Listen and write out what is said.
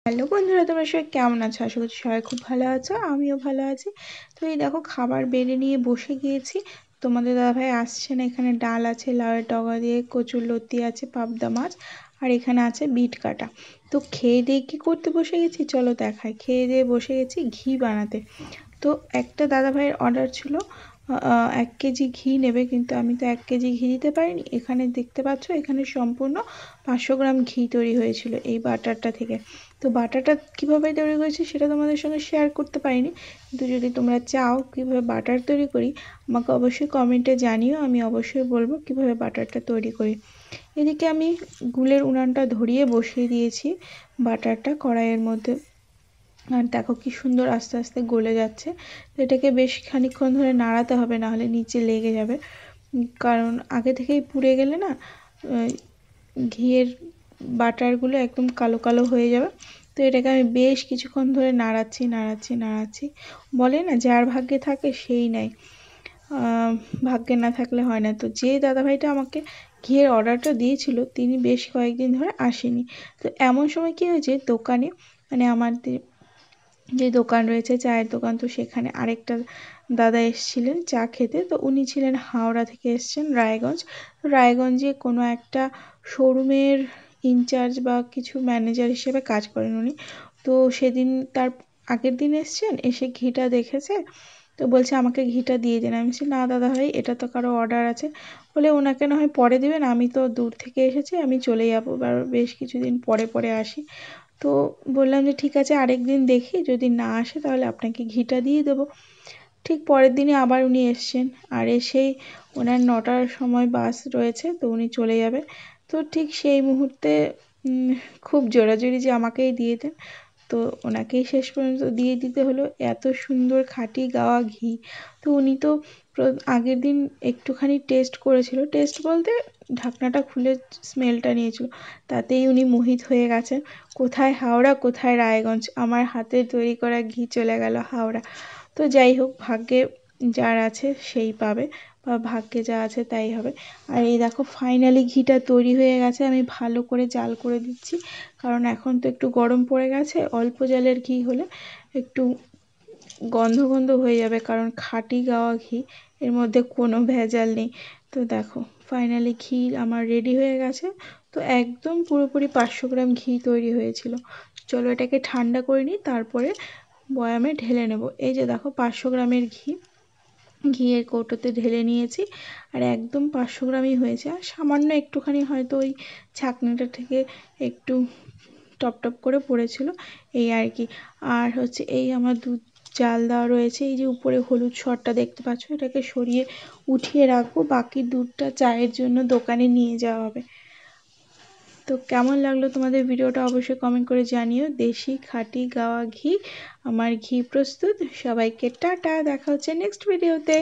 Hello বন্ধুরা, তোমরা সবাই কেমন আছো? আশা করছি সবাই খুব ভালো আছো, আমিও ভালো আছি। তো এই দেখো খাবার বেড়ে নিয়ে বসে গিয়েছি। তোমাদের দাদাভাই আসছে না। এখানে ডাল আছে, লাউয়ের ডগা দিয়ে, কচুর লতি আছে, পাবদা মাছ, আর এখানে আছে বিট কাটা। তো খেয়ে দিয়ে কী করতে বসে গেছি চলো দেখাই। খেয়ে দিয়ে বসে গেছি ঘি বানাতে। তো একটা দাদাভাইয়ের অর্ডার ছিল 1 কেজি ঘি নেবে, কিন্তু আমি তো 1 কেজি ঘি দিতে পারিনি। এখানে দেখতে পাচ্ছ, এখানে সম্পূর্ণ 500 গ্রাম ঘি তৈরি হয়েছিল এই বাটারটা থেকে। তো বাটারটা কীভাবে তৈরি করেছি সেটা তোমাদের সঙ্গে শেয়ার করতে পারিনি, কিন্তু যদি তোমরা চাও কীভাবে বাটার তৈরি করি আমাকে অবশ্যই কমেন্টে জানিও, আমি অবশ্যই বলবো কীভাবে বাটারটা তৈরি করি। এদিকে আমি গুলের উনানটা ধরিয়ে বসিয়ে দিয়েছি বাটারটা কড়াইয়ের মধ্যে। আর দেখো কি সুন্দর আস্তে আস্তে গলে যাচ্ছে। তো এটাকে বেশ খানিকক্ষণ ধরে নাড়াতে হবে, নাহলে নিচে লেগে যাবে। কারণ আগে থেকেই পুড়ে গেলে না ঘিয়ের বাটারগুলো একদম কালো কালো হয়ে যাবে। তো এটাকে আমি বেশ কিছুক্ষণ ধরে নাড়াচ্ছি। বলে না যার ভাগ্যে থাকে সেই নেয়, ভাগ্যে না থাকলে হয় না। তো যে দাদাভাইটা আমাকে ঘিয়ের অর্ডারটা দিয়েছিল তিনি বেশ কয়েকদিন ধরে আসেনি। তো এমন সময় কী হয়েছে, দোকানে মানে আমাদের যে দোকান রয়েছে চায়ের দোকান, তো সেখানে আরেকটা দাদা এসেছিলেন চা খেতে। তো উনি ছিলেন হাওড়া থেকে এসছেন রায়গঞ্জ। তো রায়গঞ্জে কোনো একটা শোরুমের ইনচার্জ বা কিছু ম্যানেজার হিসেবে কাজ করেন উনি। তো সেদিন তার আগের দিন এসছেন, এসে ঘিটা দেখেছে। তো বলছে আমাকে ঘিটা দিয়ে দিন। আমি বলছি না দাদা ভাই, এটা তো কারো অর্ডার আছে। বলে ওনাকে না হয় পরে দেবেন, আমি তো দূর থেকে এসেছি, আমি চলে যাবো, বেশ কিছুদিন পরে আসি। তো বললাম যে ঠিক আছে, আরেক দিন দেখি, যদি না আসে তাহলে আপনাকে ঘিটা দিয়ে দেবো। ঠিক পরের দিনই আবার উনি এসছেন, আর এসেই ওনার 9টার সময় বাস রয়েছে, তো উনি চলে যাবে। তো ঠিক সেই মুহূর্তে খুব জোরাজুরি যে আমাকেই দিয়ে দেন। তো ওনাকেই শেষ পর্যন্ত দিয়ে দিতে হলো। এত সুন্দর খাঁটি গাওয়া ঘি। তো উনি তো আগের দিন একটুখানি টেস্ট করেছিল, টেস্ট বলতে ঢাকনাটা খুলে স্মেলটা নিয়েছিল, তাতেই উনি মোহিত হয়ে গেছেন। কোথায় হাওড়া, কোথায় রায়গঞ্জ, আমার হাতে তৈরি করা ঘি চলে গেল হাওড়া। তো যাই হোক, ভাগ্যে যার আছে সেই পাবে, বা ভাগ্যে যা আছে তাই হবে। আর এই দেখো ফাইনালি ঘিটা তৈরি হয়ে গেছে। আমি ভালো করে জাল করে দিচ্ছি, কারণ এখন তো একটু গরম পড়ে গেছে। অল্প জালের ঘি হলে একটু গন্ধ হয়ে যাবে, কারণ খাঁটি গাওয়া ঘি, এর মধ্যে কোনো ভেজাল নেই। তো দেখো ফাইনালি ঘি আমার রেডি হয়ে গেছে। তো একদম পুরোপুরি 500 গ্রাম ঘি তৈরি হয়েছিল। চলো এটাকে ঠান্ডা করে নিই, তারপরে বয়ামে ঢেলে নেব। এই যে দেখো 500 গ্রামের ঘিয়ের কৌটোতে ঢেলে নিয়েছি, আর একদম 500 গ্রামই হয়েছে। আর সামান্য একটুখানি হয়তো ওই ছাঁকনিটা থেকে একটু টপ করে পড়েছিল, এই আর কি। আর হচ্ছে এই আমার দুধ জাল দেওয়া রয়েছে, এই যে উপরে হলুদ সরটা দেখতে পাচ্ছ, এটাকে সরিয়ে উঠিয়ে রাখবো। বাকি দুধটা চায়ের জন্য দোকানে নিয়ে যাওয়া হবে। তো কেমন লাগলো তোমাদের ভিডিওটা অবশ্যই কমেন্ট করে জানিও। দেশি খাঁটি গাওয়া ঘি, আমার ঘি প্রস্তুত। সবাইকে টাটা, দেখা হচ্ছে নেক্সট ভিডিওতে।